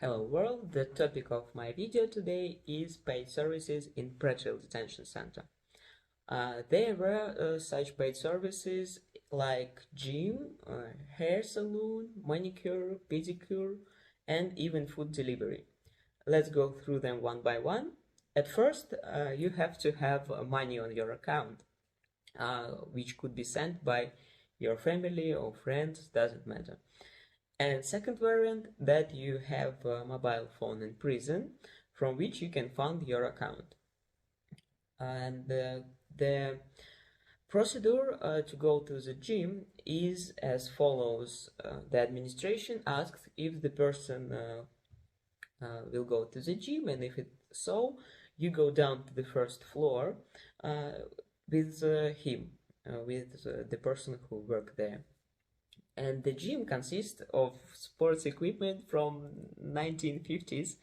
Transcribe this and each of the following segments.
Hello world, the topic of my video today is paid services in pretrial detention center. There were such paid services like gym, hair salon, manicure, pedicure, and even food delivery. Let's go through them one by one. At first, you have to have money on your account, which could be sent by your family or friends, doesn't matter. And second variant, that you have a mobile phone in prison from which you can fund your account. And the procedure to go to the gym is as follows. The administration asks if the person will go to the gym, and if it's so, you go down to the first floor with him, with the person who worked there. And the gym consists of sports equipment from 1950s.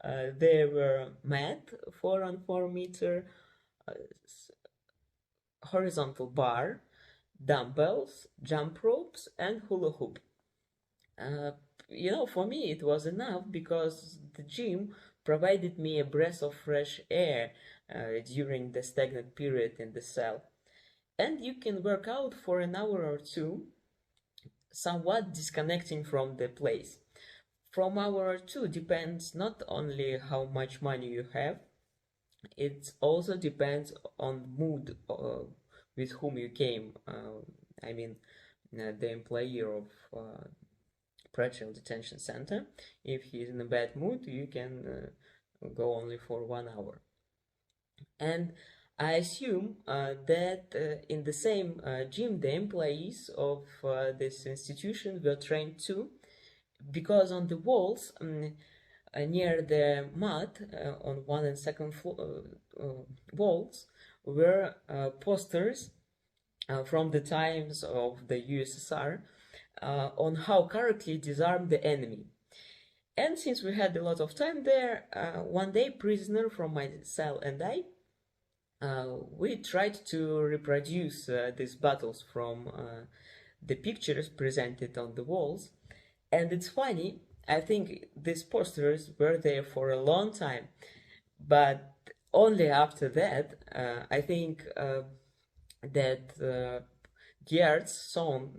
There were mat, 4-on-4 meter, horizontal bar, dumbbells, jump ropes, and hula hoop. For me it was enough because the gym provided me a breath of fresh air during the stagnant period in the cell. And you can work out for an hour or two, somewhat disconnecting from the place. From hour or two depends not only how much money you have, it also depends on mood with whom you came. The employee of pretrial detention center. If he's in a bad mood, you can go only for 1 hour. And I assume that in the same gym, the employees of this institution were trained too, because on the walls near the mat on 1 and 2nd floor walls were posters from the times of the USSR on how correctly disarm the enemy. And since we had a lot of time there, one day prisoner from my cell and I, we tried to reproduce these battles from the pictures presented on the walls. And it's funny, I think these posters were there for a long time, but only after that, I think that guards saw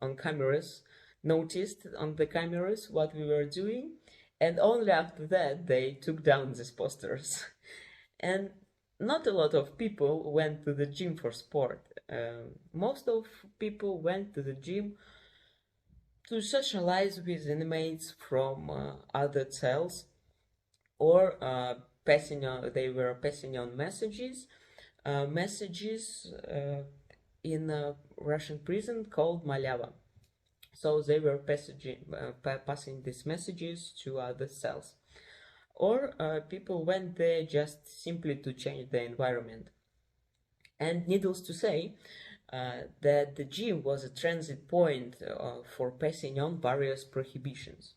on cameras, noticed on the cameras what we were doing, and only after that they took down these posters. And not a lot of people went to the gym for sport. Most of people went to the gym to socialize with inmates from other cells, or they were passing on messages in a Russian prison called Malyava. So they were passing these messages to other cells. Or people went there just simply to change the environment. And needless to say, that the gym was a transit point for passing on various prohibitions.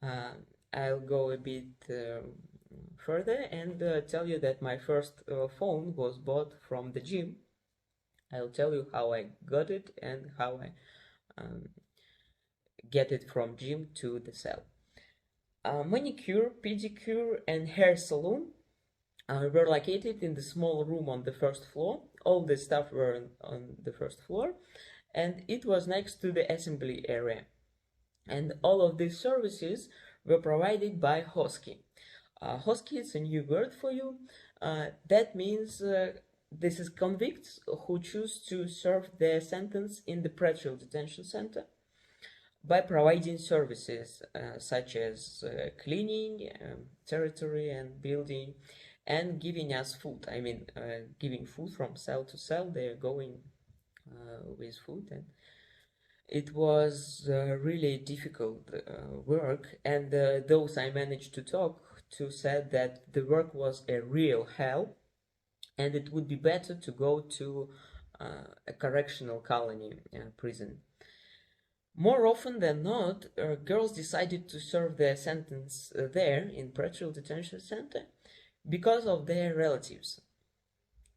I'll go a bit further and tell you that my first phone was bought from the gym. I'll tell you how I got it and how I get it from gym to the cell. Manicure, pedicure, and hair salon were located in the small room on the first floor. All the staff were on the first floor, and it was next to the assembly area. And all of these services were provided by HOZKEE. HOZKEE is a new word for you. That means this is convicts who choose to serve their sentence in the pretrial detention center by providing services such as cleaning, territory and building, and giving us food. Giving food from cell to cell. They're going with food, and it was really difficult work. And those I managed to talk to said that the work was a real hell, and it would be better to go to a correctional colony prison. More often than not, girls decided to serve their sentence there in pretrial detention center because of their relatives.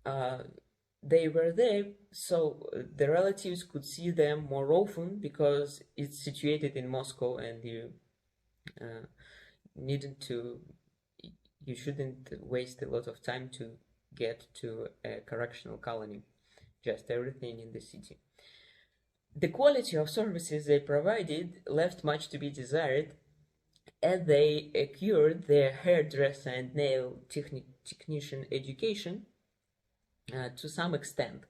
They were there so the relatives could see them more often because it's situated in Moscow and you needn't to you shouldn't waste a lot of time to get to a correctional colony, just everything in the city. The quality of services they provided left much to be desired, as they acquired their hairdresser and nail technician education to some extent.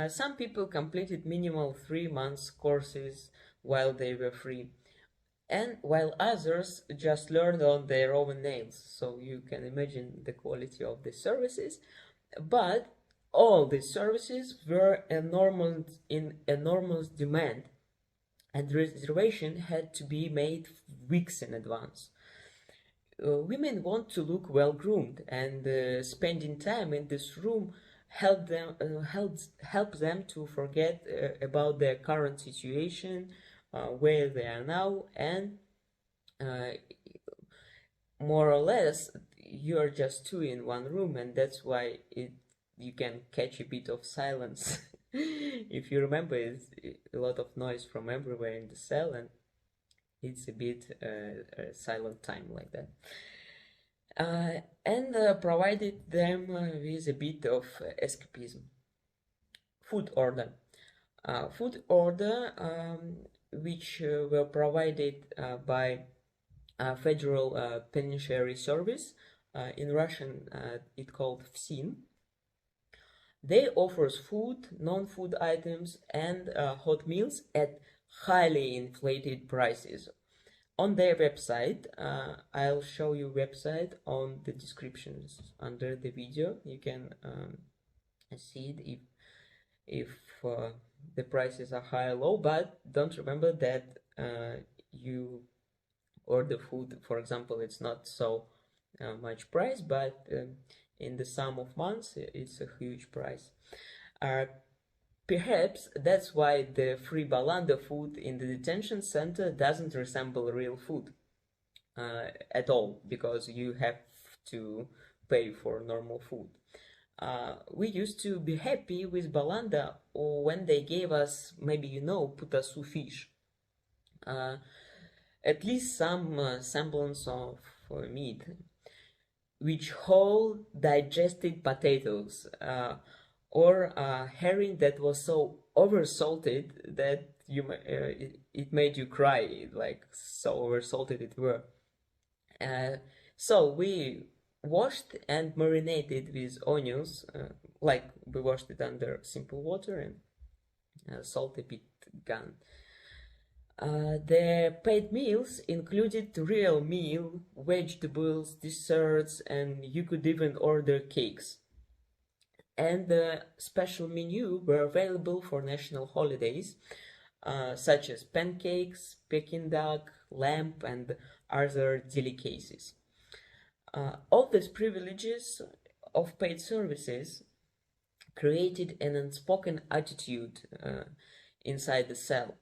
Some people completed minimal 3 months courses while they were free, and while others just learned on their own nails. So you can imagine the quality of the services. But all these services were in enormous demand, and reservation had to be made weeks in advance. Women want to look well groomed, and spending time in this room helps them to forget about their current situation, where they are now, and uh, more or less you're just two in one room, and that's why you can catch a bit of silence. If you remember, it's a lot of noise from everywhere in the cell, and it's a bit a silent time like that. And provided them with a bit of escapism. Food order. Food order, which were provided by Federal Penitentiary Service, in Russian it called FSIN. They offers food, non-food items, and hot meals at highly inflated prices. On their website, I'll show you website on the descriptions under the video. You can see it if the prices are high or low, but don't remember that you order food, for example, it's not so much price, but in the sum of months it's a huge price. Perhaps that's why the free Balanda food in the detention center doesn't resemble real food at all, because you have to pay for normal food. We used to be happy with Balanda when they gave us, maybe you know, putasu fish. At least some semblance of meat, which whole digested potatoes, or herring that was so oversalted that it made you cry, like so oversalted it were. So we washed and marinated with onions, like we washed it under simple water, and salt a bit gone. The paid meals included real meal, vegetables, desserts, and you could even order cakes. And the special menu were available for national holidays, such as pancakes, Peking duck, lamb, and other delicacies. All these privileges of paid services created an unspoken attitude inside the cell.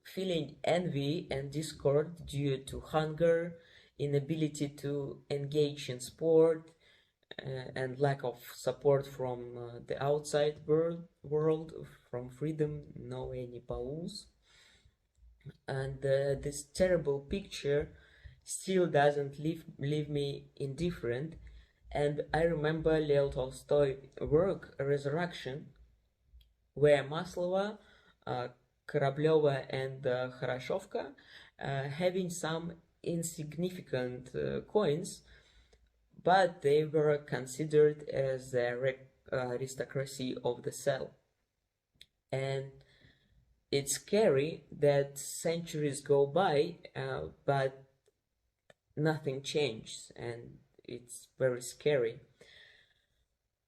Feeling envy and discord due to hunger, inability to engage in sport, and lack of support from the outside world, from freedom, no any pause. And this terrible picture still doesn't leave me indifferent. And I remember Lev Tolstoy work Resurrection, where Maslova, Kораблёва, and Хорошовка, having some insignificant coins, but they were considered as the aristocracy of the cell. And it's scary that centuries go by, but nothing changes, and it's very scary.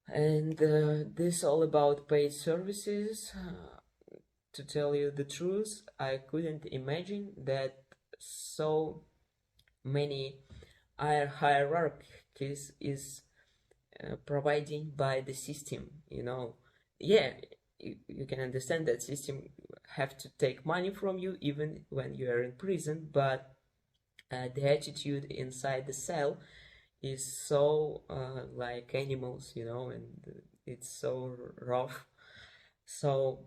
And this all about paid services. To tell you the truth, I couldn't imagine that so many hierarchies is providing by the system, you know. Yeah, you can understand that system have to take money from you even when you are in prison, but the attitude inside the cell is so like animals, you know, and it's so rough. So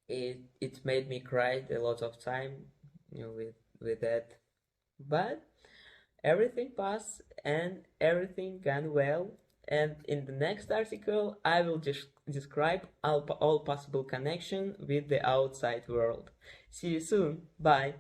it made me cry a lot of time, you know, with that. But everything passed and everything gone well. And in the next article, I will just describe all possible connection with the outside world. See you soon. Bye.